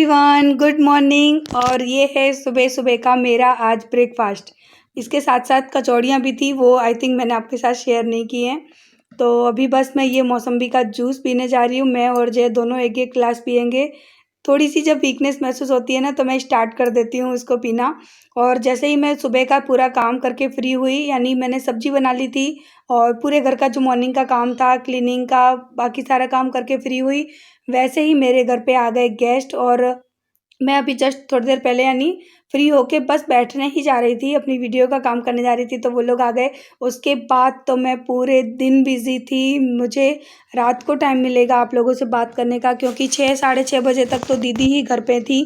Everyone, good morning. और ये है सुबह सुबह का मेरा आज ब्रेकफास्ट। इसके साथ साथ कचौड़ियाँ भी थी, वो आई थिंक मैंने आपके साथ शेयर नहीं की हैं। तो अभी बस मैं ये मौसम्बी का जूस पीने जा रही हूँ। मैं और जय दोनों एक एक गिलास पियेंगे। थोड़ी सी जब वीकनेस महसूस होती है ना, तो मैं स्टार्ट कर देती हूँ इसको पीना। और जैसे ही मैं सुबह का पूरा काम करके फ्री हुई, यानी मैंने सब्जी बना ली थी और पूरे घर का जो मॉर्निंग का काम था, क्लीनिंग का, बाकी सारा काम करके फ्री हुई, वैसे ही मेरे घर पे आ गए गेस्ट। और मैं अभी जस्ट थोड़ी देर पहले यानी फ्री होके बस बैठने ही जा रही थी, अपनी वीडियो का काम करने जा रही थी, तो वो लोग आ गए। उसके बाद तो मैं पूरे दिन बिज़ी थी। मुझे रात को टाइम मिलेगा आप लोगों से बात करने का, क्योंकि 6 साढ़े 6 बजे तक तो दीदी ही घर पे थी।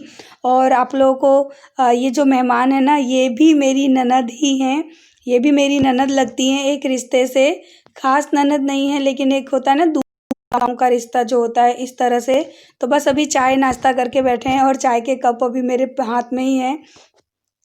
और आप लोगों को ये जो मेहमान है ना, ये भी मेरी ननद ही हैं। ये भी मेरी ननद लगती हैं, एक रिश्ते से। खास ननद नहीं है, लेकिन एक होता है ना गाँव का रिश्ता जो होता है, इस तरह से। तो बस अभी चाय नाश्ता करके बैठे हैं और चाय के कप अभी मेरे हाथ में ही हैं।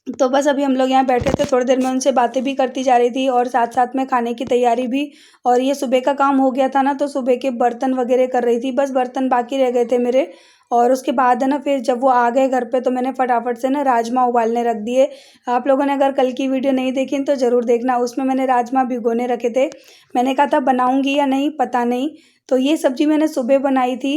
तो बस अभी हम लोग यहाँ बैठे थे, थोड़ी देर में उनसे बातें भी करती जा रही थी और साथ साथ में खाने की तैयारी भी। और ये सुबह का काम हो गया था ना, तो सुबह के बर्तन वगैरह कर रही थी, बस बर्तन बाकी रह गए थे मेरे। और उसके बाद है ना, फिर जब वो आ गए घर पे, तो मैंने फटाफट से ना राजमा उबालने रख दिए। आप लोगों ने अगर कल की वीडियो नहीं देखी तो ज़रूर देखना, उसमें मैंने राजमा भिगोने रखे थे। मैंने कहा था बनाऊंगी या नहीं पता नहीं। तो ये सब्ज़ी मैंने सुबह बनाई थी,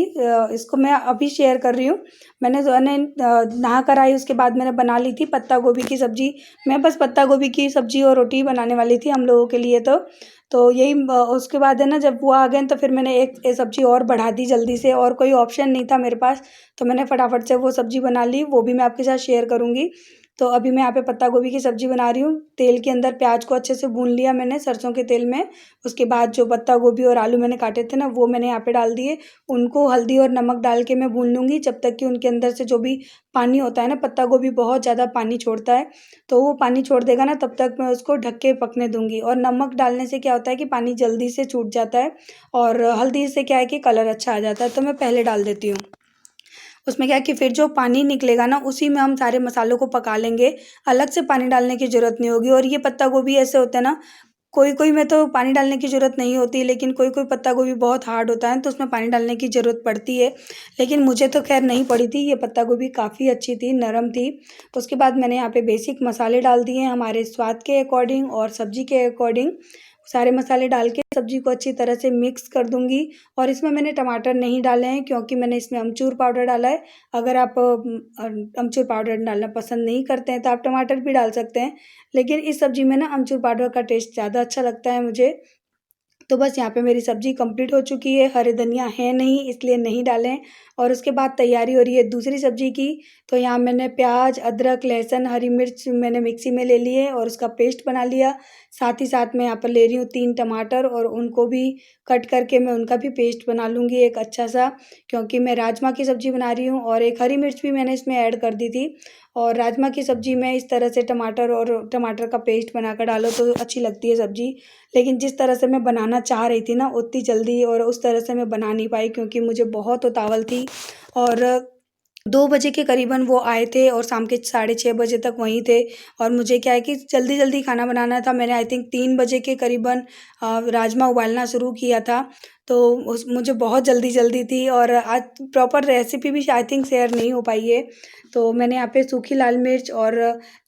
इसको मैं अभी शेयर कर रही हूँ। मैंने नहा कर आई, उसके बाद मैंने बना ली थी पत्ता गोभी की सब्ज़ी। मैं बस पत्ता गोभी की सब्ज़ी और रोटी बनाने वाली थी हम लोगों के लिए। तो यही उसके बाद है ना, जब वो आ गए तो फिर मैंने एक सब्ज़ी और बढ़ा दी जल्दी से, और कोई ऑप्शन नहीं था मेरे पास। तो मैंने फटाफट से वो सब्ज़ी बना ली, वो भी मैं आपके साथ शेयर करूँगी। तो अभी मैं यहाँ पे पत्ता गोभी की सब्ज़ी बना रही हूँ। तेल के अंदर प्याज को अच्छे से भून लिया मैंने, सरसों के तेल में। उसके बाद जो पत्ता गोभी और आलू मैंने काटे थे ना, वो मैंने यहाँ पे डाल दिए। उनको हल्दी और नमक डाल के मैं भून लूँगी, जब तक कि उनके अंदर से जो भी पानी होता है ना, पत्ता गोभी बहुत ज़्यादा पानी छोड़ता है, तो वो पानी छोड़ देगा ना, तब तक मैं उसको ढक के पकने दूँगी। और नमक डालने से क्या होता है कि पानी जल्दी से छूट जाता है, और हल्दी से क्या है कि कलर अच्छा आ जाता है, तो मैं पहले डाल देती हूँ। उसमें क्या है कि फिर जो पानी निकलेगा ना, उसी में हम सारे मसालों को पका लेंगे। अलग से पानी डालने की ज़रूरत नहीं होगी। और ये पत्ता गोभी ऐसे होता है ना, कोई कोई में तो पानी डालने की ज़रूरत नहीं होती, लेकिन कोई कोई पत्ता गोभी बहुत हार्ड होता है, तो उसमें पानी डालने की ज़रूरत पड़ती है। लेकिन मुझे तो खैर नहीं पड़ी थी, ये पत्ता गोभी काफ़ी अच्छी थी, नरम थी। तो उसके बाद मैंने यहाँ पे बेसिक मसाले डाल दिए हैं हमारे स्वाद के अकॉर्डिंग और सब्ज़ी के अकॉर्डिंग। सारे मसाले डाल के सब्ज़ी को अच्छी तरह से मिक्स कर दूँगी। और इसमें मैंने टमाटर नहीं डाले हैं, क्योंकि मैंने इसमें अमचूर पाउडर डाला है। अगर आप अमचूर पाउडर डालना पसंद नहीं करते हैं, तो आप टमाटर भी डाल सकते हैं। लेकिन इस सब्ज़ी में ना अमचूर पाउडर का टेस्ट ज़्यादा अच्छा लगता है मुझे। तो बस यहाँ पे मेरी सब्ज़ी कंप्लीट हो चुकी है। हरे धनिया है नहीं, इसलिए नहीं डाले हैं। और उसके बाद तैयारी हो रही है दूसरी सब्ज़ी की। तो यहाँ मैंने प्याज, अदरक, लहसुन, हरी मिर्च मैंने मिक्सी में ले लिए और उसका पेस्ट बना लिया। साथ ही साथ मैं यहाँ पर ले रही हूँ 3 टमाटर, और उनको भी कट करके मैं उनका भी पेस्ट बना लूँगी एक अच्छा सा, क्योंकि मैं राजमा की सब्ज़ी बना रही हूँ। और एक हरी मिर्च भी मैंने इसमें ऐड कर दी थी। और राजमा की सब्ज़ी में इस तरह से टमाटर और टमाटर का पेस्ट बनाकर डालो तो अच्छी लगती है सब्ज़ी। लेकिन जिस तरह से मैं बनाना चाह रही थी ना, उतनी जल्दी और उस तरह से मैं बना नहीं पाई, क्योंकि मुझे बहुत उतावल थी। और 2 बजे के करीबन वो आए थे और शाम के साढ़े 6 बजे तक वहीं थे। और मुझे क्या है कि जल्दी जल्दी खाना बनाना था। मैंने आई थिंक 3 बजे के करीबन राजमा उबालना शुरू किया था। तो उस मुझे बहुत जल्दी थी, और आज प्रॉपर रेसिपी भी आई थिंक शेयर नहीं हो पाई है। तो मैंने यहाँ पे सूखी लाल मिर्च और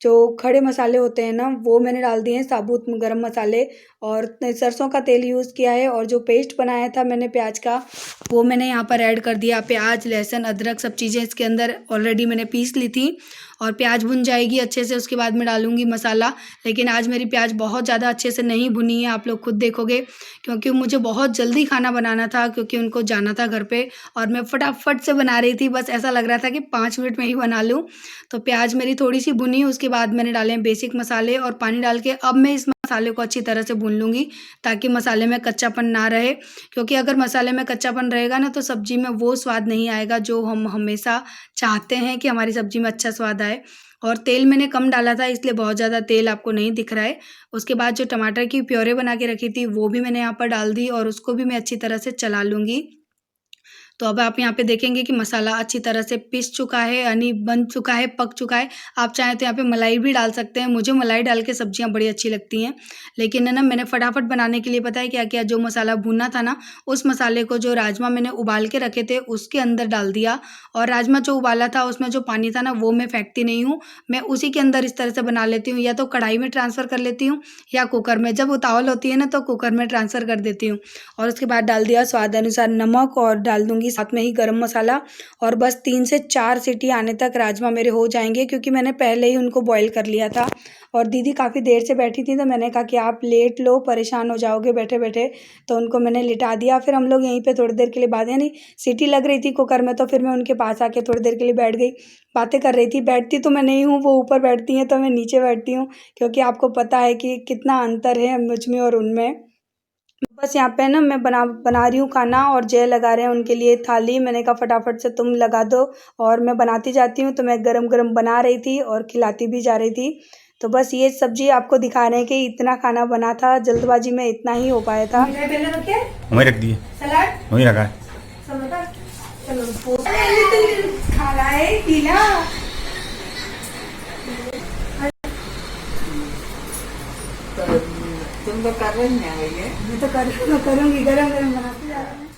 जो खड़े मसाले होते हैं ना, वो मैंने डाल दिए हैं, साबुत गरम मसाले। और सरसों का तेल यूज़ किया है। और जो पेस्ट बनाया था मैंने प्याज का, वो मैंने यहाँ पर ऐड कर दिया। प्याज, लहसुन, अदरक सब चीज़ें इसके अंदर ऑलरेडी मैंने पीस ली थी। और प्याज भुन जाएगी अच्छे से, उसके बाद मैं डालूँगी मसाला। लेकिन आज मेरी प्याज बहुत ज़्यादा अच्छे से नहीं भुनी है, आप लोग खुद देखोगे, क्योंकि मुझे बहुत जल्दी खाना बनाना था, क्योंकि उनको जाना था घर पे। और मैं फटाफट से बना रही थी, बस ऐसा लग रहा था कि 5 मिनट में ही बना लूँ। तो प्याज मेरी थोड़ी सी भुनी, उसके बाद मैंने डाले हैं बेसिक मसाले, और पानी डाल के अब मैं इस मसाले को अच्छी तरह से भून लूँगी, ताकि मसाले में कच्चापन ना रहे। क्योंकि अगर मसाले में कच्चापन रहेगा ना, तो सब्ज़ी में वो स्वाद नहीं आएगा जो हम हमेशा चाहते हैं कि हमारी सब्ज़ी में अच्छा स्वाद आए। और तेल मैंने कम डाला था, इसलिए बहुत ज़्यादा तेल आपको नहीं दिख रहा है। उसके बाद जो टमाटर की प्योरे बना के रखी थी, वो भी मैंने यहाँ पर डाल दी, और उसको भी मैं अच्छी तरह से चला लूँगी। तो अब आप यहाँ पे देखेंगे कि मसाला अच्छी तरह से पिस चुका है, यानी बन चुका है, पक चुका है। आप चाहें तो यहाँ पे मलाई भी डाल सकते हैं। मुझे मलाई डाल के सब्जियाँ बड़ी अच्छी लगती हैं, लेकिन है ना मैंने फटाफट बनाने के लिए पता है क्या किया, जो मसाला भूना था ना उस मसाले को जो राजमा मैंने उबाल के रखे थे उसके अंदर डाल दिया। और राजमा जो उबाला था उसमें जो पानी था ना वो मैं फेंकती नहीं हूँ, मैं उसी के अंदर इस तरह से बना लेती हूँ, या तो कढ़ाई में ट्रांसफ़र कर लेती हूँ या कुकर में। जब उतावल होती है ना तो कुकर में ट्रांसफ़र कर देती हूँ। और उसके बाद डाल दिया स्वाद अनुसार नमक, और डाल दूँगी साथ में ही गरम मसाला। और बस 3 से 4 सीटी आने तक राजमा मेरे हो जाएंगे, क्योंकि मैंने पहले ही उनको बॉईल कर लिया था। और दीदी काफ़ी देर से बैठी थी तो मैंने कहा कि आप लेट लो, परेशान हो जाओगे बैठे बैठे, तो उनको मैंने लिटा दिया। फिर हम लोग यहीं पे थोड़ी देर के लिए बाद, यानी सीटी लग रही थी कुकर में, तो फिर मैं उनके पास आके थोड़ी देर के लिए बैठ गई, बातें कर रही थी। बैठती तो मैं नहीं हूँ, वो ऊपर बैठती हैं तो मैं नीचे बैठती हूँ, क्योंकि आपको पता है कि कितना अंतर है मुझ में और उनमें। बस यहाँ पे ना मैं बना रही हूँ खाना, और जय लगा रहे हैं उनके लिए थाली। मैंने कहा फटाफट से तुम लगा दो, और मैं बनाती जाती हूँ। तो मैं गरम गरम बना रही थी और खिलाती भी जा रही थी। तो बस ये सब्जी आपको दिखा रहे हैं कि इतना खाना बना था, जल्दबाजी में इतना ही हो पाया था। वहीं रख दिए, सलाद वहीं रखा है। चलो खा रहा है पीला। तुम तो कर रही है, मैं तो करूँगी, गरम गरम बनाते जा रहे हैं।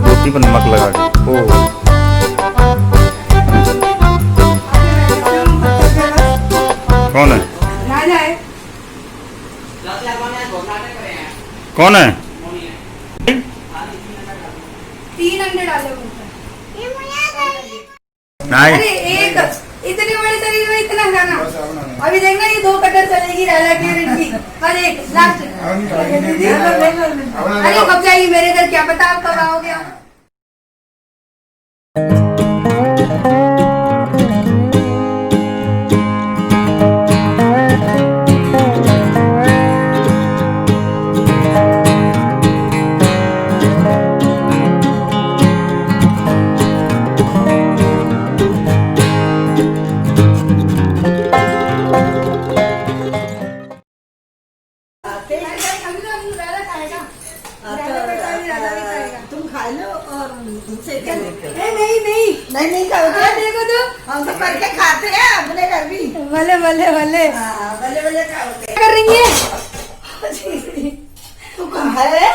रोटी पर नमक लगा के। ओ कौन है? ना जाए। कौन है? 3 अंडे डाले ऊपर। नहीं, अरे एक इतने बड़े शरीर में इतना खाना। अभी देखना ये 2 कटर चलेगी राजा की और इनकी, और एक लास्ट। अरे कब जाएगी मेरे घर, क्या पता आप कब आओगे। तुम खा लो और तुमसे नहीं खाओगे। देखो तो हम तो करके खाते हैं अपने घर भी। भले भले भले भले खाओगे। क्या कर रही है? तू कहाँ है?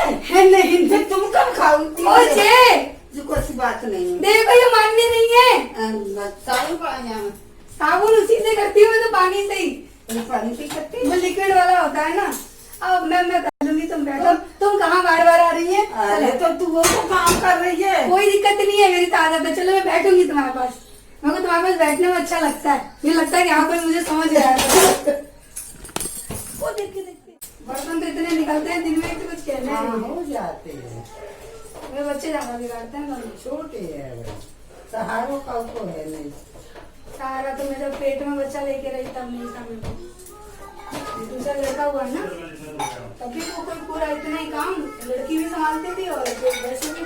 नहीं तुम कब खाओगी? कोई सी बात नहीं है। देखो ये माननी नहीं है। साबुन उसी से करती हूँ मैं, तो पानी से ही। पानी से करती वो लिक्विड वाला होता है ना। अब मैं कर लूंगी, तुम बैठो। तुम कहाँ बार बार आ रही है? अरे तो तू वो तो काम कर रही है। कोई दिक्कत नहीं है, मेरी तो आदत है। चलो मैं बैठूंगी तुम्हारे पास, मेरे को तुम्हारे पास बैठने में अच्छा लगता है। मुझे लगता है कि हाँ कोई मुझे समझ रहा है। वो देखते बर्तन तो इतने निकलते हैं दिन में, तो कुछ कहने हो जाते हैं। मेरे बच्चे ज्यादा बिगाड़ते हैं। छोटे है, सहारों का तो है नहीं। सहारा तो मैं जब पेट में बच्चा लेके रही तब नहीं था मेरे को। दूसरा लड़का हुआ ना तभी वो कोई पूरा इतना ही काम लड़की भी संभालती थी, और वैसे भी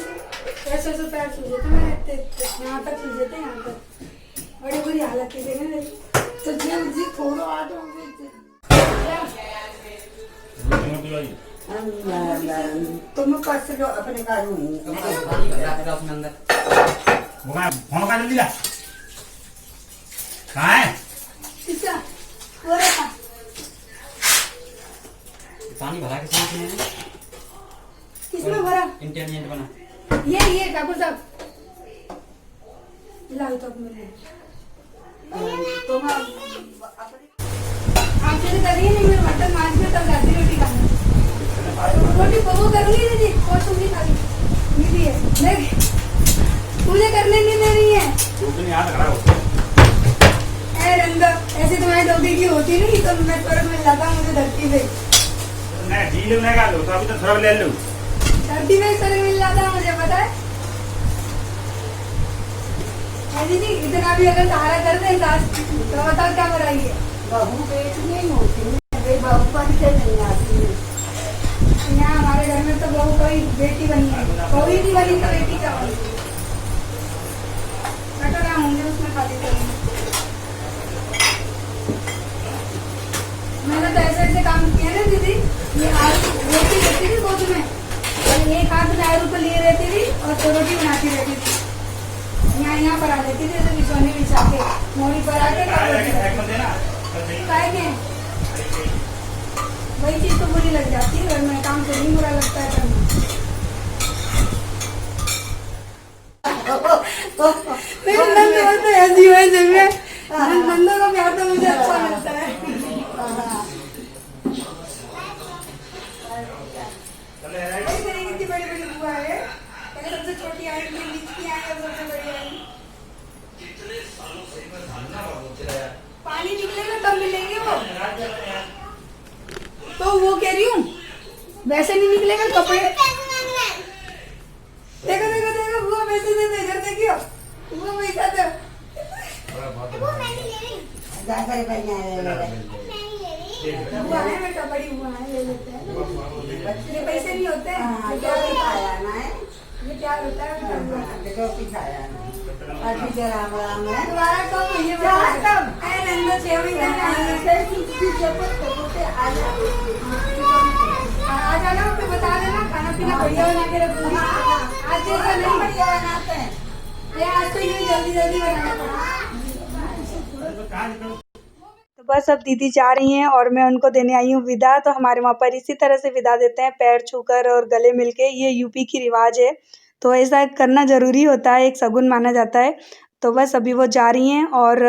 ऐसे पैर सूझे थे मेरे, यहाँ तक सूझे थे, यहाँ तक बड़ी बुरी हालत थी मेरी। तो जी थोड़ा आटो तुम पास जो अपने घर पानी भरा के साथ में किसमें भरा? इंटेलिजेंट बना ये ठाकुर साहब लाओ तो अपने तुम आपसे तो करिए नहीं, मैं बर्तन मांज में तब जाती रोटी खाने। रोटी वो करूंगी दीदी, और तुम नहीं खाली दीदी है मुझे करने नहीं दे रही है। रंगा ऐसे तुम्हारी डोगी की होती नहीं तो मैं स्वर्ग मिल जाता मुझे धरती पे। धरती पे स्वर्ग मिल जाता मुझे पता है। दीदी इतना भी अगर सहारा कर दे तो बताओ क्या बुराई है। बहू पेट नहीं होती, बहू पर से नहीं आती है। यहाँ हमारे घर में तो बहू कोई बेटी बनी है, बहू ही नहीं बनी तो बेटी क्या बनी। कटोरा होंगे उसमें खाली करेंगे। ये आज रोटी रहती थी गोद में, और एक हाथ नायरू पर लिए रहती थी और तो रोटी बनाती रहती थी। यहाँ पर आ जाती थी, तो बिछोने बिछा के मोड़ी पर आके खाएंगे। वही चीज तो बुरी लग जाती है, घर में काम तो नहीं बुरा लगता है करना। मेरे नंदों तो ऐसी है जब मैं नंदों का प्यार तो मुझे अच्छा लगता है। कितनी बड़ी बड़ी बुआ है, पहले सबसे छोटी आई, फिर बीच की आई, अब सबसे बड़ी आई। पानी निकलेगा तब मिलेंगे वो, तो वो कह रही हूँ वैसे नहीं निकलेगा कपड़े। देखो देखो देखो वो वैसे दे इधर देखियो, वो वैसा दे। बुआ है बेटा, बड़ी बुआ है, ले लेते हैं। ये पैसे नहीं होते हैं, ये प्यार होता है, ये प्यार होता है। दोबारा कब ये नंदो 6 महीने आ जाना, फिर बता देना, खाना पीना बढ़िया बना के रखूंगी। आज जैसा नहीं बढ़िया बनाते हैं, आज तो ये जल्दी जल्दी बनाना पड़ा। तो बस अब दीदी जा रही हैं और मैं उनको देने आई हूँ विदा। तो हमारे वहाँ पर इसी तरह से विदा देते हैं, पैर छूकर और गले मिलके। ये यूपी की रिवाज है, तो ऐसा करना ज़रूरी होता है, एक शगुन माना जाता है। तो बस अभी वो जा रही हैं और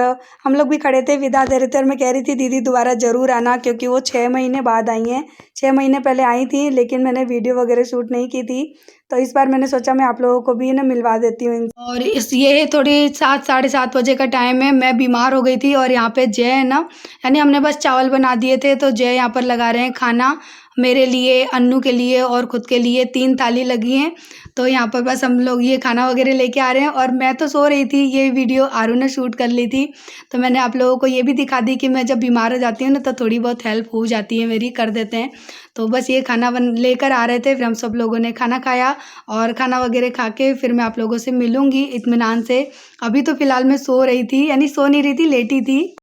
हम लोग भी खड़े थे, विदा दे रहे थे, और मैं कह रही थी दीदी दोबारा ज़रूर आना, क्योंकि वो 6 महीने बाद आई हैं। 6 महीने पहले आई थी, लेकिन मैंने वीडियो वगैरह शूट नहीं की थी, तो इस बार मैंने सोचा मैं आप लोगों को भी ना मिलवा देती हूँ। और ये थोड़ी 7 साढ़े 7 बजे का टाइम है, मैं बीमार हो गई थी और यहाँ पे जय है ना, यानी हमने बस चावल बना दिए थे, तो जय यहाँ पर लगा रहे हैं खाना मेरे लिए, अन्नू के लिए और ख़ुद के लिए। 3 थाली लगी हैं, तो यहाँ पर बस हम लोग ये खाना वगैरह लेके आ रहे हैं। और मैं तो सो रही थी, ये वीडियो आरू ने शूट कर ली थी, तो मैंने आप लोगों को ये भी दिखा दी कि मैं जब बीमार हो जाती हूँ ना, तो थोड़ी बहुत हेल्प हो जाती है मेरी, कर देते हैं। तो बस ये खाना लेकर आ रहे थे, फिर हम सब लोगों ने खाना खाया, और खाना वगैरह खा के फिर मैं आप लोगों से मिलूँगी इत्मीनान से। अभी तो फ़िलहाल मैं सो रही थी, यानी सो नहीं रही थी, लेटी थी।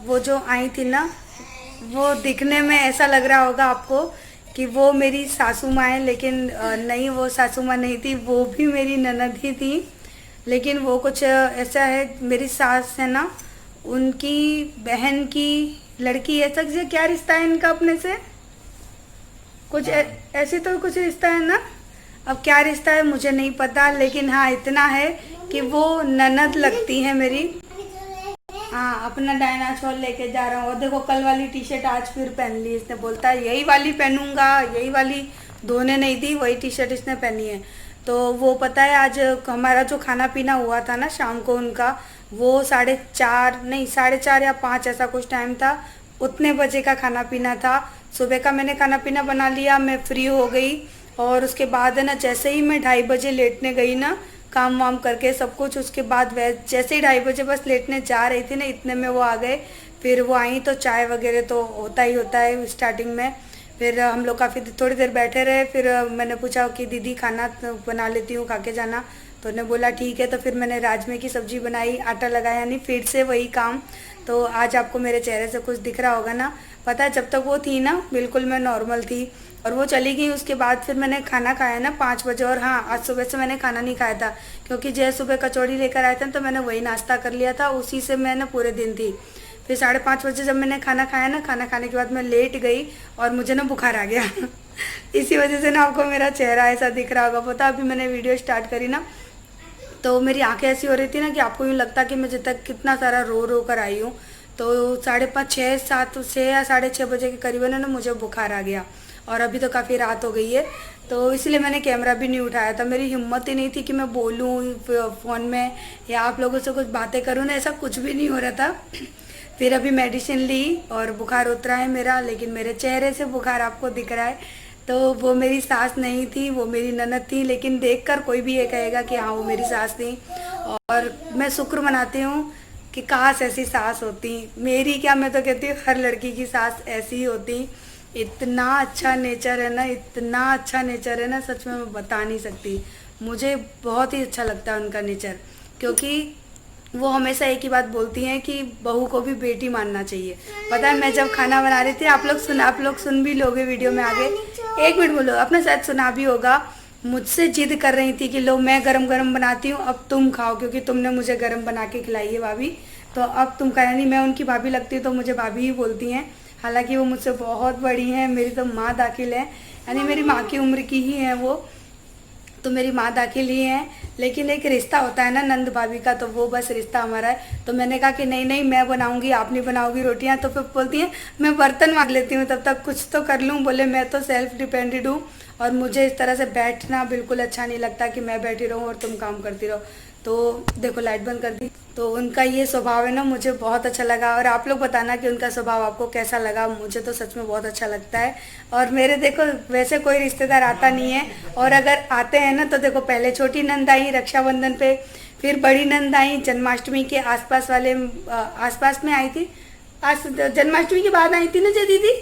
वो जो आई थी ना, वो दिखने में ऐसा लग रहा होगा आपको कि वो मेरी सासू माँ है, लेकिन नहीं, वो सासू माँ नहीं थी, वो भी मेरी ननद ही थी। लेकिन वो कुछ ऐसा है, मेरी सास है ना, उनकी बहन की लड़की, ऐसा क्या रिश्ता है इनका अपने से, कुछ ऐसे तो कुछ रिश्ता है ना। अब क्या रिश्ता है मुझे नहीं पता, लेकिन हाँ इतना है कि वो ननद लगती है मेरी। हाँ, अपना डायनासोर लेके जा रहा हूँ। और देखो कल वाली टी शर्ट आज फिर पहन ली इसने, बोलता है यही वाली पहनूंगा, यही वाली धोने नहीं दी, वही टी शर्ट इसने पहनी है। तो वो पता है आज हमारा जो खाना पीना हुआ था ना शाम को उनका, वो 4:30 नहीं 4:30 या 5 ऐसा कुछ टाइम था, उतने बजे का खाना पीना था। सुबह का मैंने खाना पीना बना लिया, मैं फ्री हो गई, और उसके बाद है ना जैसे ही मैं 2:30 बजे लेटने गई ना, काम वाम करके सब कुछ, उसके बाद जैसे ही 2:30 बजे बस लेटने जा रही थी ना, इतने में वो आ गए। फिर वो आई तो चाय वगैरह तो होता ही होता है स्टार्टिंग में। फिर हम लोग काफ़ी थोड़ी देर बैठे रहे, फिर मैंने पूछा कि दीदी खाना बना लेती हूँ, खा के जाना, तो उन्होंने बोला ठीक है। तो फिर मैंने राजमे की सब्ज़ी बनाई, आटा लगाया, यानी फिर से वही काम। तो आज आपको मेरे चेहरे से कुछ दिख रहा होगा ना, पता है जब तक वो थी ना बिल्कुल मैं नॉर्मल थी, और वो चली गई। उसके बाद फिर मैंने खाना खाया ना 5 बजे। और हाँ, आज सुबह से मैंने खाना नहीं खाया था, क्योंकि जय सुबह कचौड़ी लेकर आए थे, तो मैंने वही नाश्ता कर लिया था, उसी से मैंने पूरे दिन थी। फिर 5:30 बजे जब मैंने खाना खाया ना, खाना खाने के बाद मैं लेट गई और मुझे ना बुखार आ गया इसी वजह से ना आपको मेरा चेहरा ऐसा दिख रहा होगा। पता अभी मैंने वीडियो स्टार्ट करी ना, तो मेरी आंखें ऐसी हो रही थी ना कि आपको यूँ लगता कि मैं जब तक कितना सारा रो कर आई हूँ। तो 5:30 6 या 6:30 बजे के करीबन है ना मुझे बुखार आ गया, और अभी तो काफ़ी रात हो गई है, तो इसलिए मैंने कैमरा भी नहीं उठाया था। मेरी हिम्मत ही नहीं थी कि मैं बोलूँ फ़ोन में या आप लोगों से कुछ बातें करूँ ना, ऐसा कुछ भी नहीं हो रहा था। फिर अभी मेडिसिन ली और बुखार उतरा है मेरा, लेकिन मेरे चेहरे से बुखार आपको दिख रहा है। तो वो मेरी सास नहीं थी, वो मेरी ननद थी, लेकिन देखकर कोई भी ये कहेगा कि हाँ वो मेरी सास थी। और मैं शुक्र मनाती हूँ कि काश ऐसी सास होती मेरी, क्या मैं तो कहती हूँ हर लड़की की सास ऐसी ही होती, इतना अच्छा नेचर है ना, इतना अच्छा नेचर है ना, सच में मैं बता नहीं सकती। मुझे बहुत ही अच्छा लगता है उनका नेचर, क्योंकि वो हमेशा एक ही बात बोलती हैं कि बहू को भी बेटी मानना चाहिए। पता है मैं जब खाना बना रही थी, आप लोग सुन भी लोगे वीडियो में आगे, 1 मिनट बोलो, आपने शायद सुना भी होगा, मुझसे जिद कर रही थी कि लो मैं गरम गरम बनाती हूँ, अब तुम खाओ, क्योंकि तुमने मुझे गरम बना के खिलाई है भाभी, तो अब तुम खाया नहीं। मैं उनकी भाभी लगती हूँ तो मुझे भाभी ही बोलती हैं, हालांकि वो मुझसे बहुत बड़ी हैं, मेरी तो माँ दाखिल है, यानी मेरी माँ की उम्र की ही हैं वो, तो मेरी माँ दाखिल ही हैं। लेकिन एक रिश्ता होता है ना नंद भाभी का, तो वो बस रिश्ता हमारा है। तो मैंने कहा कि नहीं नहीं मैं बनाऊंगी, आप नहीं बनाओगी रोटियां। तो फिर बोलती हैं मैं बर्तन मांग लेती हूँ, तब तक कुछ तो कर लूँ। बोले मैं तो सेल्फ डिपेंडेड हूँ और मुझे इस तरह से बैठना बिल्कुल अच्छा नहीं लगता कि मैं बैठी रहूँ और तुम काम करती रहो। तो देखो लाइट बंद कर दी। तो उनका ये स्वभाव है ना, मुझे बहुत अच्छा लगा। और आप लोग बताना कि उनका स्वभाव आपको कैसा लगा। मुझे तो सच में बहुत अच्छा लगता है। और मेरे देखो वैसे कोई रिश्तेदार आता नहीं है, और अगर आते हैं ना तो देखो पहले छोटी नंद आई रक्षाबंधन पे, फिर बड़ी नंद आई जन्माष्टमी के आसपास वाले आसपास में आई थी, आज जन्माष्टमी के बाद आई थी ना जय दीदी,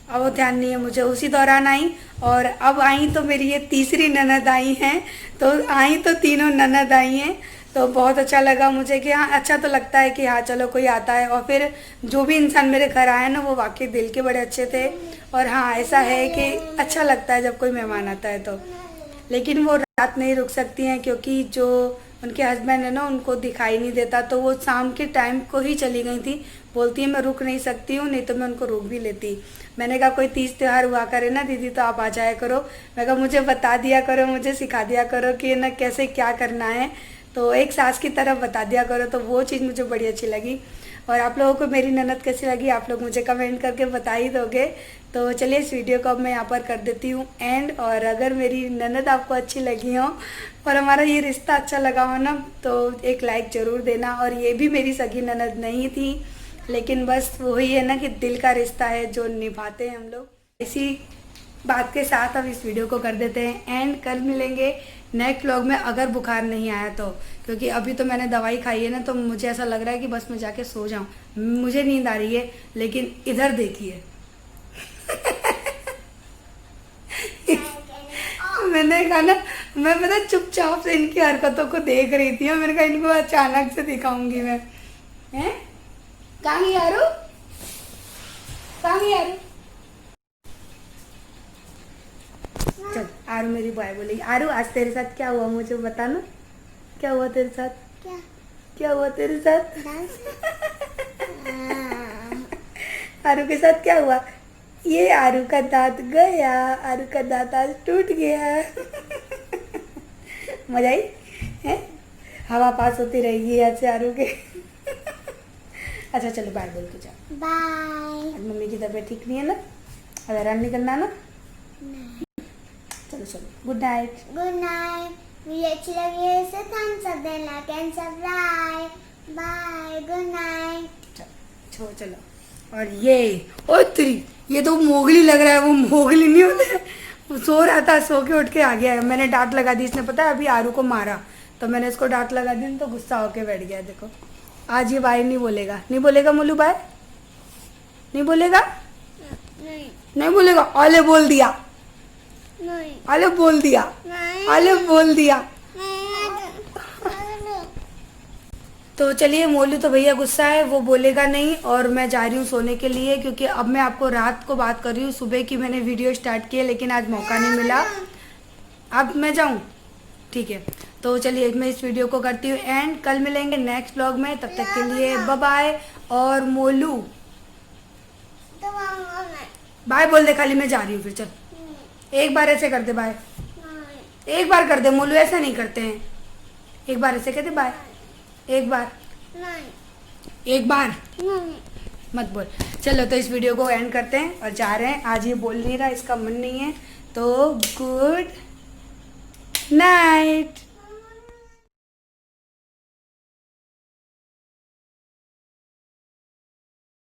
अब वो ध्यान नहीं है मुझे, उसी दौरान आई। और अब आई तो मेरी ये तीसरी ननद आई हैं, तो आई तो तीनों ननद आई हैं। तो बहुत अच्छा लगा मुझे कि हाँ अच्छा तो लगता है कि हाँ चलो कोई आता है। और फिर जो भी इंसान मेरे घर आया ना वो वाकई दिल के बड़े अच्छे थे। और हाँ ऐसा है कि अच्छा लगता है जब कोई मेहमान आता है तो। लेकिन वो रात नहीं रुक सकती हैं, क्योंकि जो उनके हस्बैंड है ना उनको दिखाई नहीं देता, तो वो शाम के टाइम को ही चली गई थी। बोलती है मैं रुक नहीं सकती हूँ, नहीं तो मैं उनको रोक भी लेती। मैंने कहा कोई तीज त्यौहार हुआ करे ना दीदी तो आप आ जाया करो। मैं कहा मुझे बता दिया करो, मुझे सिखा दिया करो कि ना कैसे क्या करना है, तो एक सास की तरफ बता दिया करो। तो वो चीज़ मुझे बड़ी अच्छी लगी। और आप लोगों को मेरी ननद कैसी लगी आप लोग मुझे कमेंट करके बता ही दोगे। तो चलिए इस वीडियो को अब मैं यहाँ पर कर देती हूँ एंड। और अगर मेरी ननद आपको अच्छी लगी हो और हमारा ये रिश्ता अच्छा लगा हो ना तो एक लाइक ज़रूर देना। और ये भी मेरी सगी ननद नहीं थी, लेकिन बस वही है ना कि दिल का रिश्ता है जो निभाते हैं हम लोग। इसी बात के साथ अब इस वीडियो को कर देते हैं एंड। कल मिलेंगे नेक्स्ट व्लॉग में, अगर बुखार नहीं आया तो, क्योंकि अभी तो मैंने दवाई खाई है ना तो मुझे ऐसा लग रहा है कि बस मैं जाके सो जाऊं। मुझे नींद आ रही है, लेकिन इधर देखिए मैंने कहा ना मैं पता चुपचाप से इनकी हरकतों को देख रही थी। मैंने कहा इनको अचानक से दिखाऊंगी मैं। हैं कहाँ गई आरू, कहाँ गई आरू? चल आरू मेरी बॉय बोलेगी। आरू आज तेरे साथ क्या हुआ मुझे बताना, क्या हुआ तेरे साथ? क्या हुआ तेरे साथ? आरू के साथ क्या हुआ? ये आरू का दांत गया, आरू का दांत आज टूट गया मजा आई है, हवा पास होती रहेगी आज से आरू के अच्छा चलो बाय बोल के जाओ। बाय। मम्मी की तबीयत ठीक नहीं है ना, अब आराम नहीं करना ना। चलो चलो good night. Good night. Video अच्छी लगी है इसे थम्स अप देना, like and subscribe. Bye good night. चलो चलो। और ये ओ तेरी, ये तो मोगली लग रहा है, वो मोगली नहीं होता, वो सो रहा था, सो के उठ के आ गया है। मैंने डांट लगा दी, इसने पता है अभी आरू को मारा तो मैंने इसको डांट लगा दी तो गुस्सा होके बैठ गया। देखो आज ये बाय नहीं बोलेगा, नहीं बोलेगा मोलू बाय, नहीं बोलेगा, नहीं बोलेगा। ओले बोल दिया, ओले बोल दिया, ओले बोल दिया। तो चलिए मोलू तो भैया गुस्सा है, वो बोलेगा नहीं। और मैं जा रही हूँ सोने के लिए, क्योंकि अब मैं आपको रात को बात कर रही हूँ। सुबह की मैंने वीडियो स्टार्ट की है लेकिन आज मौका नहीं मिला। अब मैं जाऊँ, ठीक है। तो चलिए मैं इस वीडियो को करती हूँ एंड। कल मिलेंगे नेक्स्ट व्लॉग में, तब तक के लिए बाय बाय। और मोलू बाय बोल दे खाली, मैं जा रही हूँ फिर। चल एक बार ऐसे कर दे बाय, एक बार कर दे मोलू, ऐसा नहीं करते हैं। एक बार ऐसे कहते बाय, एक बार, एक बार मत बोल। चलो तो इस वीडियो को एंड करते हैं और जा रहे हैं। आज ये बोल नहीं रहा, इसका मन नहीं है। तो गुड नाइट।